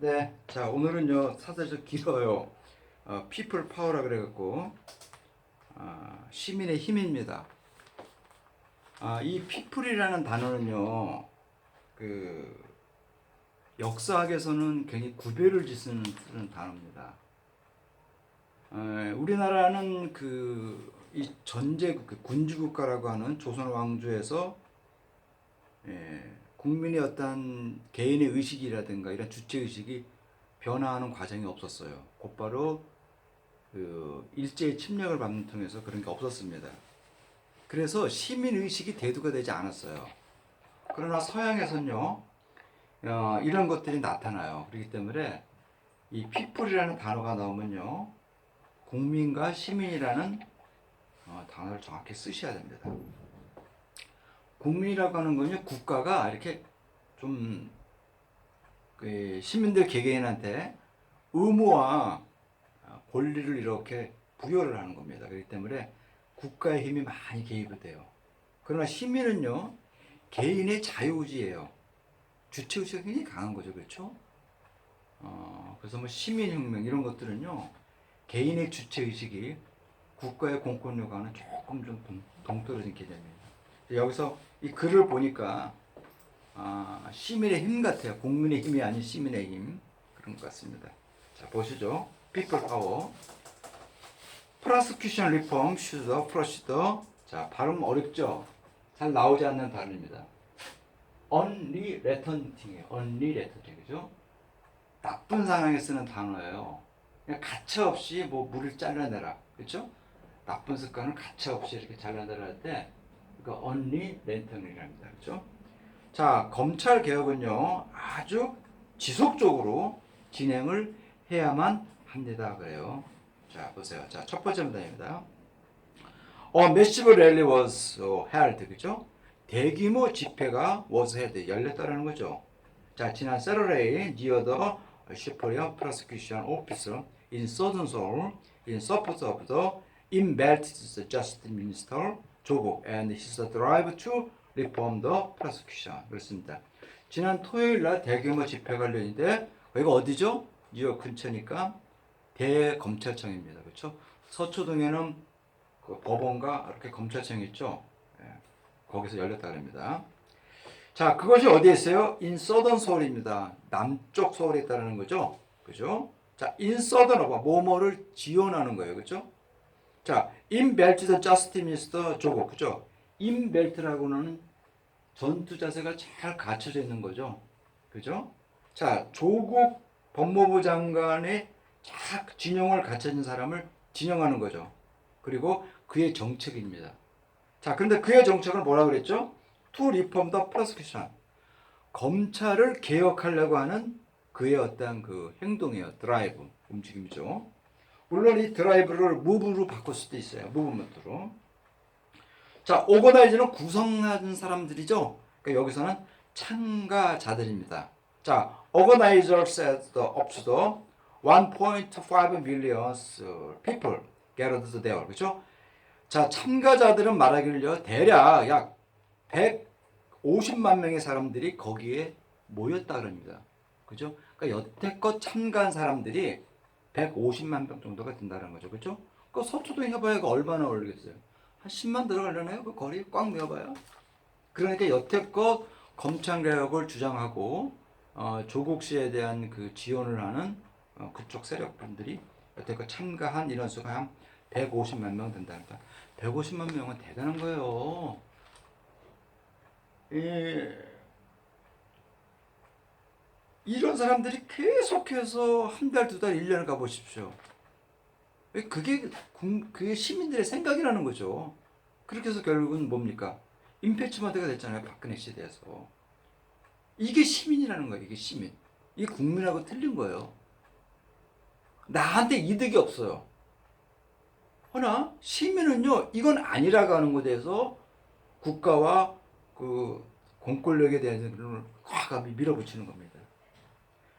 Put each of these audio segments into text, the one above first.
네, 자 오늘은요 사실 좀 길어요. 피플 파워라 그래갖고 시민의 힘입니다. 이 피플이라는 단어는요 그 역사학에서는 굉장히 구별을 짓는 쓰는 단어입니다. 우리나라는 이 전제국 군주국가라고 하는 조선 왕조에서 국민의 어떤 개인의 의식이라든가 이런 주체 의식이 변화하는 과정이 없었어요. 곧바로 일제의 침략을 받는 통해서 그런 게 없었습니다. 그래서 시민 의식이 대두가 되지 않았어요. 그러나 서양에서는요 이런 것들이 나타나요. 그렇기 때문에 이 people이라는 단어가 나오면요 국민과 시민이라는 단어를 정확히 쓰셔야 됩니다. 국민이라고 하는 건요 국가가 이렇게 좀 시민들 개개인한테 의무와 권리를 이렇게 부여를 하는 겁니다. 그렇기 때문에 국가의 힘이 많이 개입이 돼요. 그러나 시민은요 개인의 자유의지예요. 주체의식이 굉장히 강한 거죠. 그렇죠? 그래서 뭐 시민혁명 이런 것들은요 개인의 주체의식이 국가의 공권력과는 조금 좀 동떨어진 개념입니다. 여기서 이 글을 보니까 시민의 힘 같아요. 국민의 힘이 아닌 시민의 힘 그런 것 같습니다. 자 보시죠. People Power. Prosecution Reform should proceed. 자 발음 어렵죠? 잘 나오지 않는 발음입니다. Unrelenting이에요. Unrelenting 그죠? 나쁜 상황에 쓰는 단어예요. 그냥 가차없이 뭐 물을 잘라내라 그렇죠? 나쁜 습관을 가차없이 이렇게 잘라내라 할 때 그러니까 Unrelenting이랍니다. 그렇죠? 자, 검찰 개혁은요 아주 지속적으로 진행을 해야만 합니다. 그래요. 자, 보세요. 자, 첫 번째 문단입니다. Massive rally was held. 그죠? 대규모 집회가 was held. 열렸다라는 거죠. 자, 지난 Saturday near the Superior Prosecution Office in Southern Seoul in support of the embattled Justice Minister 조국 and his drive to reform the prosecution. 그렇습니다. 지난 토요일 날 대규모 집회가 열렸는데 여기가 어디죠? 뉴욕 근처니까 대검찰청입니다. 그렇죠? 서초동에는 그 법원과 이렇게 검찰청이 있죠. 거기서 열렸다고 합니다. 자, 그것이 어디에 있어요? In Southern Seoul입니다. 남쪽 서울에 있다는 거죠. 그죠? 자, in Southern 뭐뭐를 지원하는 거예요. 그죠? 자, in belt the justice minister 조국. 그죠? in belt라고는 전투 자세가 잘 갖춰져 있는 거죠. 그죠? 자, 조국 법무부 장관의 딱 진영을 갖춰진 사람을 진영하는 거죠. 그리고 그의 정책입니다. 자, 그런데 그의 정책은 뭐라고 그랬죠? To reform the prosecution. 검찰을 개혁하려고 하는 그의 어떤 그 행동이에요. 드라이브, 움직임이죠. 물론 이 드라이브를 무브로 바꿀 수도 있어요. 무브먼트로. 자, 오거나이즈는 구성하는 사람들이죠. 그러니까 여기서는 참가자들입니다. 자, organizer said up to 1.5 million people gathered there. 그렇죠? 자, 참가자들은 말하기를요. 대략 약 150만 명의 사람들이 거기에 모였다 그럽니다. 그죠? 그러니까 여태껏 참가한 사람들이 150만 명 정도가 된다는 거죠. 그죠? 그 서초동 해봐야 얼마나 올리겠어요? 한 10만 들어가려나요? 그 거리 꽉 메워봐요. 그러니까 여태껏 검찰개혁을 주장하고 조국 씨에 대한 그 지원을 하는 그쪽 세력분들이 여태껏 참가한 인원수가 한 150만 명 된다니까. 150만 명은 대단한 거예요. 이런 사람들이 계속해서 한 달, 두 달, 1년을 가보십시오. 그게 시민들의 생각이라는 거죠. 그렇게 해서 결국은 뭡니까? 임피치먼트가 됐잖아요. 박근혜 시대에서. 이게 시민이라는 거예요. 이게 시민. 이게 국민하고 틀린 거예요. 나한테 이득이 없어요. 허나 시민은요. 이건 아니라고 하는 것에 대해서 국가와 그 공권력에 대해서 과감히 밀어붙이는 겁니다.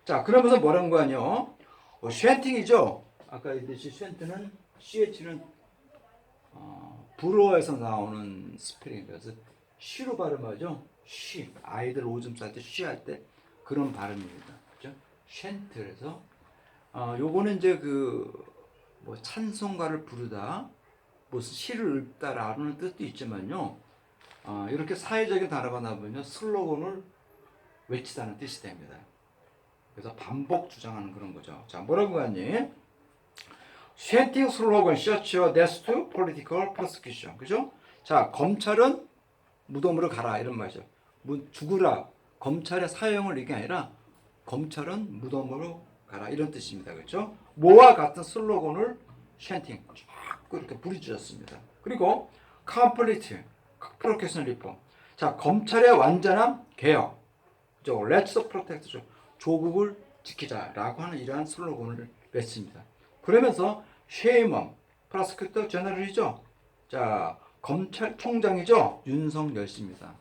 자, 그러면서 뭐라는 거 아니요? 쉔팅이죠. 아까 얘기했듯이 쉔트는 CH는 불어에서 나오는 스펠링이에요. 그래서 쉬로 발음하죠. 쉬. 아이들 오줌 쌀 때 쉬 할 때 그런 발음입니다. 그죠? 쉔트. 그래서 요거는 이제 뭐 찬송가를 부르다, 무슨 시를 읊다라는 뜻도 있지만요. 이렇게 사회적인 단어가 나오면요, 슬로건을 외치다는 뜻이 됩니다. 그래서 반복 주장하는 그런 거죠. 자, 뭐라고 하니? 쉔팅 슬로건 shut your death to political persecution. 그죠? 자, 검찰은 무덤으로 가라 이런 말이죠. 죽으라. 검찰의 사형을 이게 아니라 검찰은 무덤으로 가라 이런 뜻입니다. 그렇죠? 뭐와 같은 슬로건을 쉔팅 자꾸 이렇게 부르짖었습니다. 그리고 complete prosecution reform. 자, 검찰의 완전한 개혁. 그죠? Let's protect 조국을 지키자라고 하는 이러한 슬로건을 냈습니다. 그러면서 쉐이먼 프로세큐터 제너럴이죠. 자, 검찰총장이죠. 윤석열 씨입니다.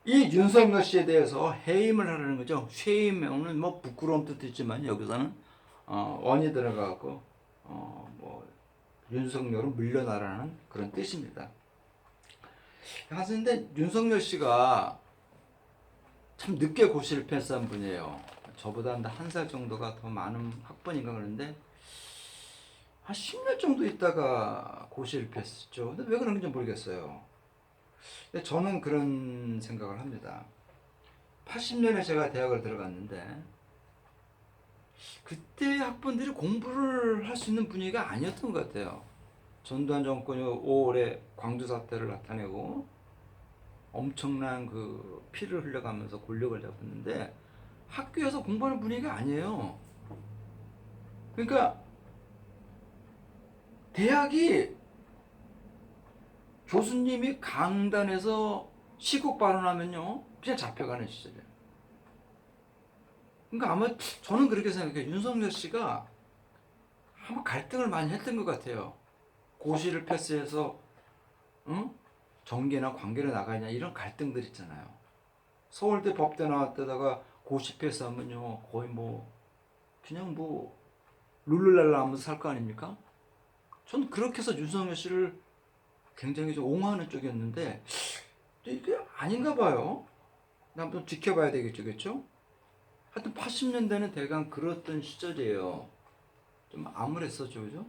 이 윤석열 씨에 대해서 해임을 하라는 거죠. 쉐임은 뭐 부끄러움 뜻도 있지만 여기서는 원이 들어가고 뭐 윤석열은 물러나라는 그런 뜻입니다. 하는데 윤석열 씨가 참 늦게 고시를 패스한 분이에요. 저보다 한 살 정도가 더 많은 학번인가 그런데 한 10년 정도 있다가 고시를 패스했죠. 근데 왜 그런지 모르겠어요. 근데 저는 그런 생각을 합니다. 80년에 제가 대학을 들어갔는데 그때 학번들이 공부를 할 수 있는 분위기가 아니었던 것 같아요. 전두환 정권이 5월에 광주 사태를 나타내고 엄청난 피를 흘려가면서 권력을 잡았는데 학교에서 공부하는 분위기가 아니에요. 그러니까 대학이 교수님이 강단에서 시국 발언하면요 그냥 잡혀가는 시절이에요. 그러니까 아마 저는 그렇게 생각해요. 윤석열 씨가 아마 갈등을 많이 했던 것 같아요. 고시를 패스해서 정계나 관계로 나가냐 이런 갈등들 있잖아요. 서울대 법대 나왔다가 고시 패스하면요 거의 그냥 룰루랄라 하면서 살 거 아닙니까? 저는 그렇게 해서 윤석열 씨를 굉장히 좀 옹호하는 쪽이었는데 이게 아닌가 봐요. 한번 지켜봐야 되겠죠, 그렇죠? 하여튼 80년대는 대강 그랬던 시절이에요. 좀 암울했었죠, 그죠?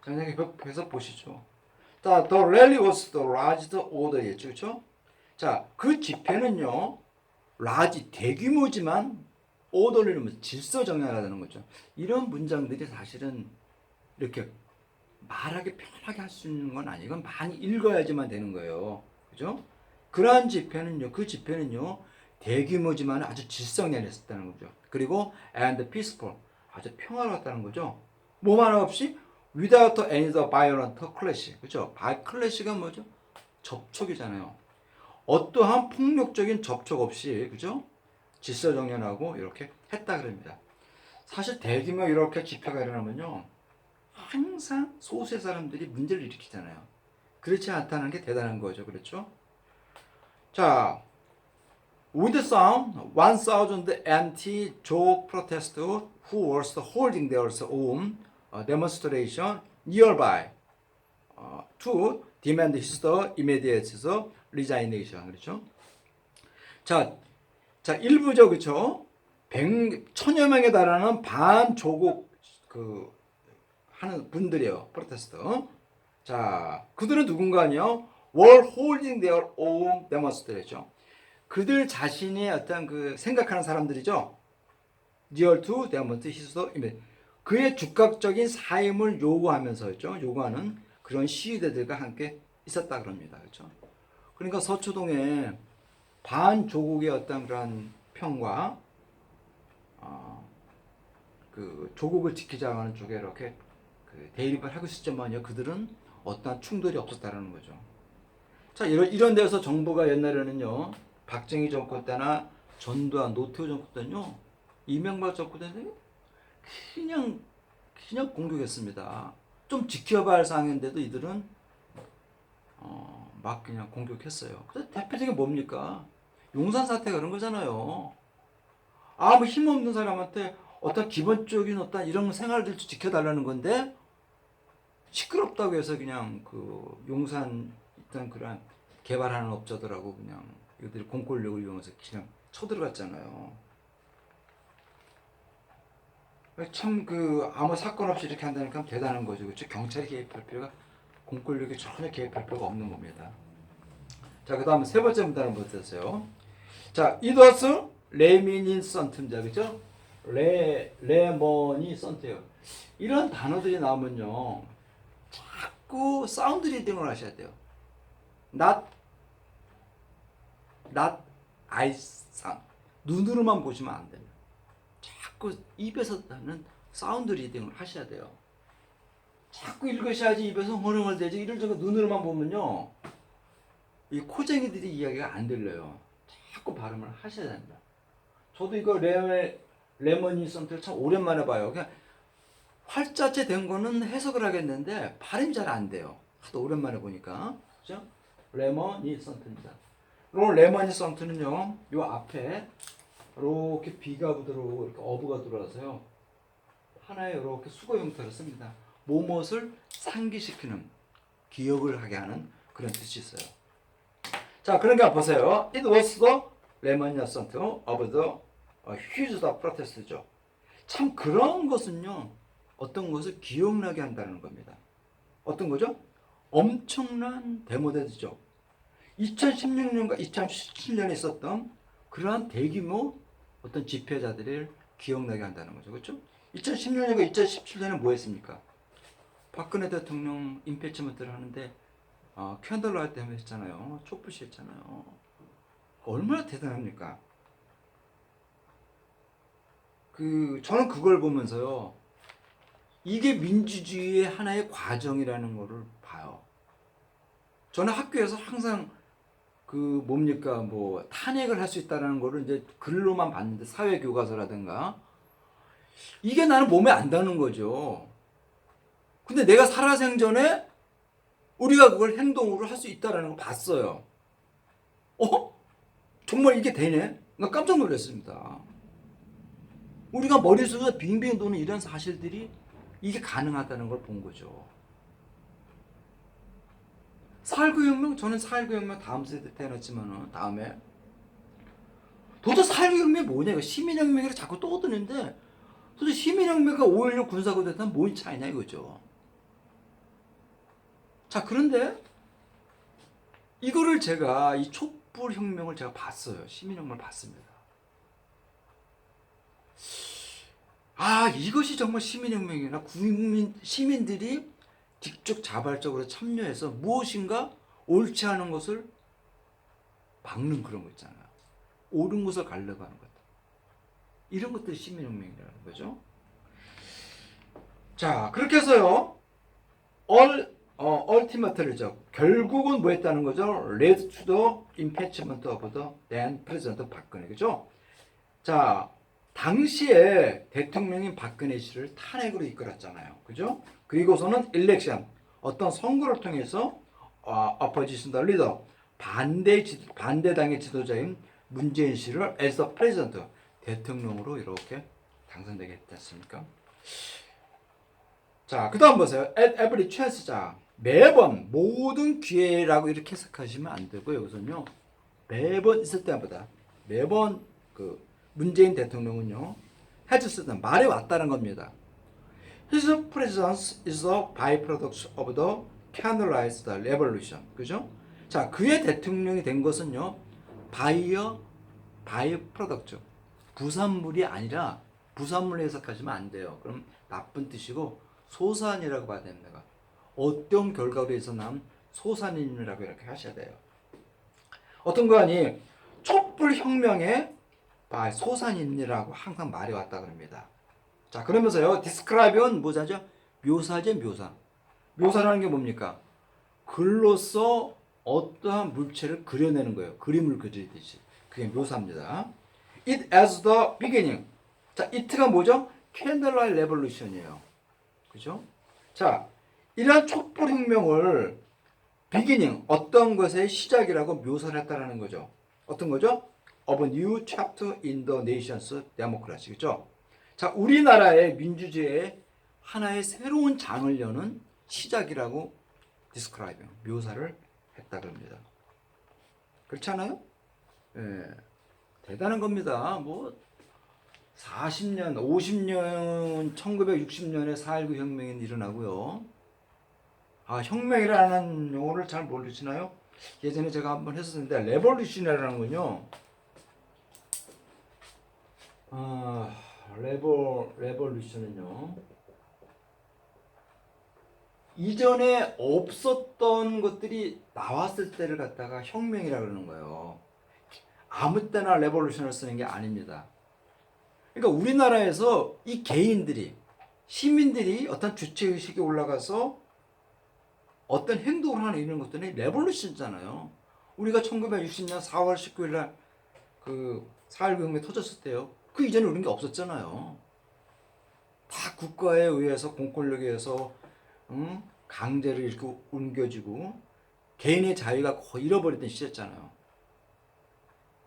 자, 계속 보시죠. 자, the rally was the largest order였죠, 그렇죠? 자, 그 집회는요, large 대규모지만 order는 질서 정연하다는 거죠. 이런 문장들이 사실은 이렇게 말하기 편하게 할 수 있는 건 아니고 많이 읽어야지만 되는 거예요. 그죠? 그러한 집회는요, 그 집회는요, 대규모지만 아주 질서내렸었다는 거죠. 그리고 and peaceful, 아주 평화로웠다는 거죠. 뭐만 없이 without any violent clash, 그죠? clash가 뭐죠? 접촉이잖아요. 어떠한 폭력적인 접촉 없이, 그죠? 질서정연하고 이렇게 했다 그럽니다. 사실 대규모 이렇게 집회가 일어나면요, 항상 소수의 사람들이 문제를 일으키잖아요. 그렇지 않다는 게 대단한 거죠. 그렇죠? 자, with some 1,000 anti-Joe protesters who were holding their own demonstration nearby to demand his immediate resignation. 그렇죠? 자, 일부죠. 그렇죠? 1,000여 명에 달하는 반조국 하는 분들이요. 프로테스터. 자, 그들은 누군가요? were holding their own demonstration. 그들 자신의 어떤 생각하는 사람들이죠. near to demonstrate his image. 그의 즉각적인 사임을 요구하면서였죠. 요구하는 그런 시위대들과 함께 있었다 그럽니다. 그렇죠? 그러니까 서초동에 반조국의 어떤 그런 평과 조국을 지키자고 하는 쪽에 이렇게 대립을 하고 있었지만요. 그들은 어떠한 충돌이 없었다는 거죠. 자, 이런 데서 정부가 옛날에는요. 박정희 정권 때나 전두환, 노태우 정권 때는요. 이명박 정권 때는 그냥 공격했습니다. 좀 지켜봐야 할 상황인데도 이들은 막 그냥 공격했어요. 그래서 대표적인 뭡니까? 용산 사태가 그런 거잖아요. 뭐 힘없는 사람한테 어떤 기본적인 어떤 이런 생활들도 지켜달라는 건데 시끄럽다고 해서 그냥 용산 있던 그런 개발하는 업자들하고 그냥 이들이 공권력을 이용해서 그냥 쳐들어갔잖아요. 참 아무 사건 없이 이렇게 한다니까 대단한 거죠. 그렇죠? 경찰이 개입할 필요가, 공권력이 전혀 개입할 필요가 없는 겁니다. 자, 그 다음 세 번째 문단을 보세요. 자, it was reminiscent, 그죠? 레머니선트요. 이런 단어들이 나오면요, 자꾸 사운드 리딩을 하셔야 돼요. not eyes sound. 눈으로만 보시면 안 됩니다. 자꾸 입에서 나는 사운드 리딩을 하셔야 돼요. 자꾸 읽으셔야지 입에서 흐름을대지. 이럴 적에 눈으로만 보면요, 이 코쟁이들이 이야기가 안 들려요. 자꾸 발음을 하셔야 됩니다. 저도 이거 레머니선트를 참 오랜만에 봐요. 그냥 활자체 된 거는 해석을 하겠는데 발음이 잘 안 돼요. 하도 오랜만에 보니까. 그죠? 레머니선트입니다. 그리고 레머니선트는요, 요 앞에 이렇게 비가 들어오고 이렇게 어부가 들어와서요, 하나의 이렇게 수거 형태로 씁니다. 무엇을 상기시키는, 기억을 하게 하는 그런 뜻이 있어요. 자, 그러니까 보세요. It was the reminiscent of the huge protest죠. 참 그런 것은요, 어떤 것을 기억나게 한다는 겁니다. 어떤 거죠? 엄청난 데모데드죠. 2016년과 2017년에 있었던 그러한 대규모 어떤 집회자들을 기억나게 한다는 거죠. 그렇죠? 2016년과 2017년에 뭐 했습니까? 박근혜 대통령 임피치먼트를 하는데 캔들라이트 했잖아요. 촛불시 했잖아요. 얼마나 대단합니까? 저는 그걸 보면서요, 이게 민주주의의 하나의 과정이라는 거를 봐요. 저는 학교에서 항상 탄핵을 할 수 있다는 거를 이제 글로만 봤는데, 사회 교과서라든가, 이게 나는 몸에 안 닿는 거죠. 근데 내가 살아생전에 우리가 그걸 행동으로 할 수 있다는 걸 봤어요. 정말 이게 되네? 나 깜짝 놀랐습니다. 우리가 머릿속에 빙빙 도는 이런 사실들이 이게 가능하다는 걸 본 거죠. 4.19 혁명, 저는 4.19 혁명 다음 세대 때 해놨지만은, 다음에 도대체 4.19 혁명이 뭐냐, 시민혁명이라 자꾸 떠드는데, 도대체 시민혁명과 5.16 군사구대타는 뭔 차이냐 이거죠. 자, 그런데 이거를 제가, 이 촛불혁명을 제가 봤어요. 시민혁명을 봤습니다. 이것이 정말 시민혁명이나 시민들이 직접 자발적으로 참여해서 무엇인가 옳지 않은 것을 막는 그런 거 있잖아요. 옳은 것을 가려고 하는 것. 이런 것들이 시민혁명이라는 거죠. 자, 그렇게 해서요, ultimately죠. 결국은 뭐 했다는 거죠? led to the impeachment of the then president 박근혜. 그죠? 자, 당시에 대통령인 박근혜 씨를 탄핵으로 이끌었잖아요. 그죠? 그리고서는 일렉션, 어떤 선거를 통해서 opposition leader, 반대당의 지도자인 문재인 씨를 as a president, 대통령으로 이렇게 당선되게 했지 않습니까? 자, 그 다음 보세요. at every chance. 자, 매번, 모든 기회라고 이렇게 해석하시면 안 되고, 여기서는요, 매번 있을 때마다, 매번 문재인 대통령은요, 해줬을 말해 왔다는 겁니다. His presence is a byproduct of the candlelight revolution. 그죠? 자, 그의 대통령이 된 것은요, byproduct. 부산물이 아니라, 부산물 해석하시면 안 돼요. 그럼 나쁜 뜻이고, 소산이라고 봐야 됩니다. 어떤 결과로 해서 난 소산인이라고 이렇게 하셔야 돼요. 어떤 거 아니, 촛불혁명의 소산인이라고 항상 말해왔다 그럽니다. 자, 그러면서요, describe은 뭐죠? 묘사죠, 묘사. 묘사라는 게 뭡니까? 글로써 어떠한 물체를 그려내는 거예요. 그림을 그리듯이. 그게 묘사입니다. It as the beginning. 자, it가 뭐죠? Candlelight Revolution이에요. 그죠? 자, 이러한 촛불혁명을 beginning, 어떤 것의 시작이라고 묘사를 했다는 거죠. 어떤 거죠? Of a new chapter in the nation's democracy. 그죠? 자, 우리나라의 민주주의의 하나의 새로운 장을 여는 시작이라고 describe, 묘사를 했다 그럽니다. 그렇지 않아요? 예. 대단한 겁니다. 뭐 40년, 50년, 1960년에 4.19 혁명이 일어나고요. 아, 혁명이라는 용어를 잘 모르시나요? 예전에 제가 한번 했었는데 레볼루션이라는 건요. 레볼루션은요. 이전에 없었던 것들이 나왔을 때를 갖다가 혁명이라 그러는 거예요. 아무 때나 레볼루션을 쓰는 게 아닙니다. 그러니까 우리나라에서 이 개인들이 시민들이 어떤 주체의식에 올라가서 어떤 행동을 하는 이런 것들이 레볼루션이잖아요. 우리가 1960년 4월 19일 날 그 4.19 혁명이 터졌을 때요. 그 이전에 그런 게 없었잖아요. 다 국가에 의해서 공권력에 의해서 강제로 이렇게 옮겨지고 개인의 자유가 거의 잃어버리던 시대였잖아요.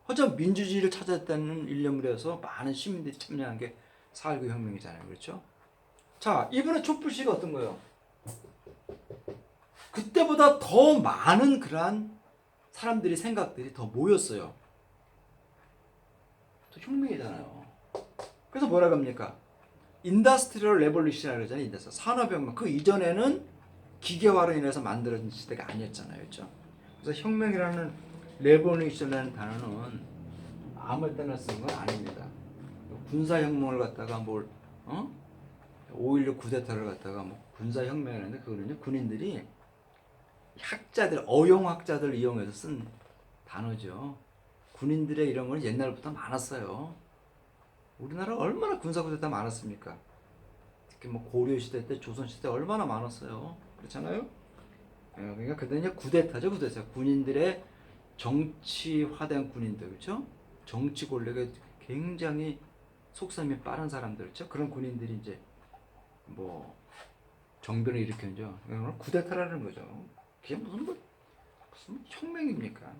하지만 민주주의를 찾았다는 일념으로 해서 많은 시민들이 참여한 게 4.19 혁명이잖아요. 그렇죠? 자, 이번에 촛불시위가 어떤 거예요? 그때보다 더 많은 그러한 사람들이 생각들이 더 모였어요. 또 혁명이잖아요. 그래서 뭐라고 합니까? 인더스트리얼 레볼루션이라고 그러잖아요. 인더스트리얼 산업혁명. 그 이전에는 기계화로 인해서 만들어진 시대가 아니었잖아요. 그렇죠? 그래서 혁명이라는 레볼루션이라는 단어는 아무 때나 쓰는 건 아닙니다. 군사혁명을 갖다가 5.16 쿠데타를 갖다가 뭐 군사혁명이라는데 그거는요 군인들이 학자들 어용학자들 이용해서 쓴 단어죠. 군인들의 이런 건 옛날부터 많았어요. 우리나라 얼마나 군사 쿠데타 많았습니까? 특히 뭐 고려 시대 때 조선 시대 얼마나 많았어요. 그렇잖아요. 그러니까 그때는 쿠데타죠. 쿠데타 군인들의 정치화된 군인들 그렇죠? 정치 권력에 굉장히 속셈이 빠른 사람들 그렇죠? 그런 군인들이 이제 뭐 정변을 일으켰죠. 이걸 쿠데타라는 거죠. 그게 무슨 혁명입니까?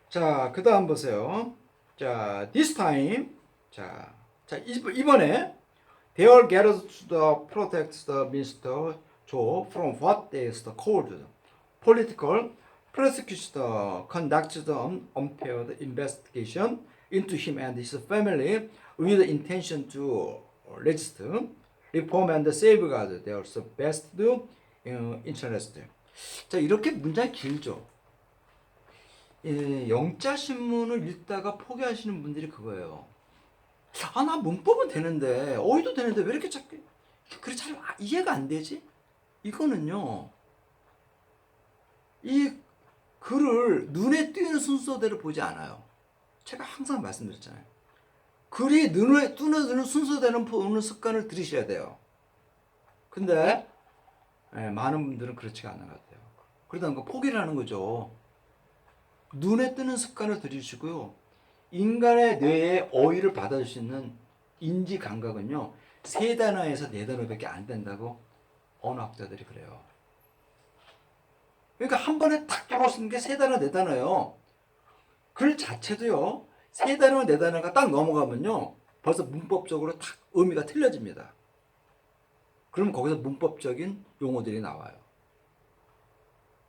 자, 그 다음 보세요. 자, this time. 자, 이번에 they all gathered to protect the minister Joe from what they called political prosecutor conducted an unfair investigation into him and his family with the intention to resist, reform and safeguard their best interest. 자, 이렇게 문장이 길죠. 영자 신문을 읽다가 포기하시는 분들이 그거예요. 아, 나 문법은 되는데, 어휘도 되는데 왜 이렇게 자꾸 그래 잘 이해가 안 되지? 이거는요. 이 글을 눈에 띄는 순서대로 보지 않아요. 제가 항상 말씀드렸잖아요. 글이 눈에 띄는 순서대로 보는 습관을 들이셔야 돼요. 근데 많은 분들은 그렇지가 않은 것 같아요. 그러다 보니까 포기를 하는 거죠. 눈에 띄는 습관을 들이시고요. 인간의 뇌에 어휘를 받아줄 수 있는 인지 감각은요. 3단어에서 4단어밖에 안 된다고 언어학자들이 그래요. 그러니까 한 번에 탁 들어오는 게 3단어, 4단어예요. 글 자체도요. 3단어, 4단어가 딱 넘어가면요. 벌써 문법적으로 딱 의미가 틀려집니다. 그럼 거기서 문법적인 용어들이 나와요.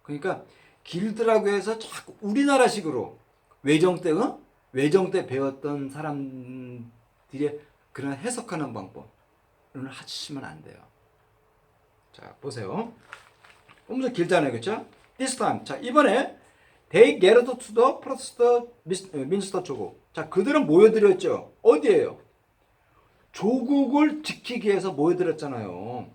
그러니까 길드라고 해서 자꾸 우리나라식으로 외정 때 배웠던 사람들의 그런 해석하는 방법을 하시면 안 돼요. 자, 보세요. 엄청 길잖아요. 그렇죠? This time. 자, 이번에 they gathered to the protest minister 조국. 자, 그들은 모여들었죠. 어디에요? 조국을 지키기 위해서 모여들었잖아요.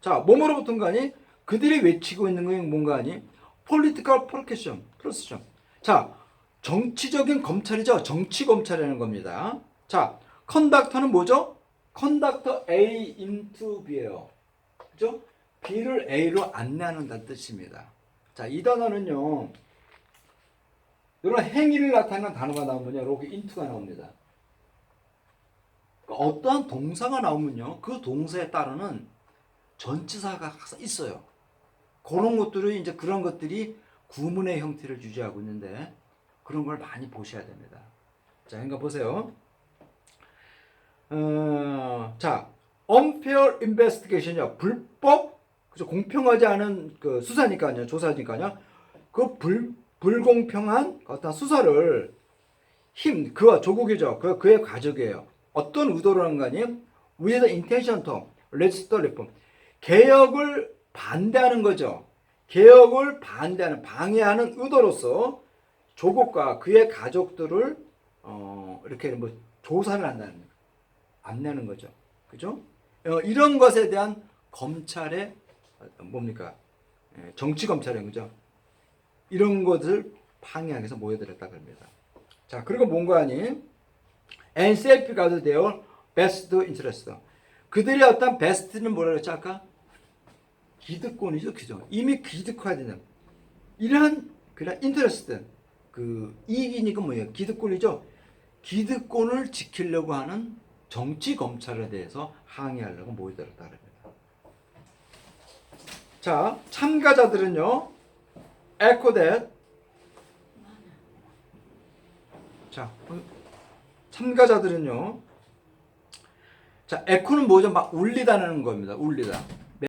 자, 뭐뭐로 붙은 거 아니? 그들이 외치고 있는 건 뭔가 아니? Political prosecution. 자, 정치적인 검찰이죠. 정치 검찰이라는 겁니다. 자, 컨덕터는 뭐죠? 컨덕터 A into B예요. 그죠? B를 A로 안내하는다는 뜻입니다. 자, 이 단어는요. 이런 행위를 나타내는 단어가 나오면요. 이렇게 into가 나옵니다. 그러니까 어떠한 동사가 나오면요. 그 동사에 따르는 전치사가 항상 있어요. 그런 것들이 이제 그런 것들이 구문의 형태를 유지하고 있는데 그런 걸 많이 보셔야 됩니다. 자, 그러니까 보세요. 자, unfair investigation이요. 불법, 그죠? 공평하지 않은 그 수사니까요. 조사니까요. 그 불공평한 어떤 수사를 힘, 그와 조국이죠. 그의 가족이에요. 어떤 의도로는 거니? With intention to resist the reform. 개혁을 반대하는 거죠. 개혁을 반대하는, 방해하는 의도로서 조국과 그의 가족들을 이렇게 뭐 조사를 한다는 거예요. 안 내는 거죠. 그죠? 이런 것에 대한 검찰의 뭡니까? 정치 검찰인 거죠. 이런 것을 방해하기 위해서 모여들었다 그럽니다. 자, 그리고 뭔가 하니? And safeguard their best interest. 그들의 어떤 베스트는 뭐라 그랬죠 아까? 기득권이죠, 그죠? 이미 기득화되는 이러한 그런 인터레스트, 그 이익이니까 뭐예요? 기득권이죠. 기득권을 지키려고 하는 정치 검찰에 대해서 항의하려고 모여들었다 그럽니다. 자, 참가자들은요, echo that. 자, 참가자들은요, 자, echo는 뭐죠? 막 울리다는 겁니다. 울리다.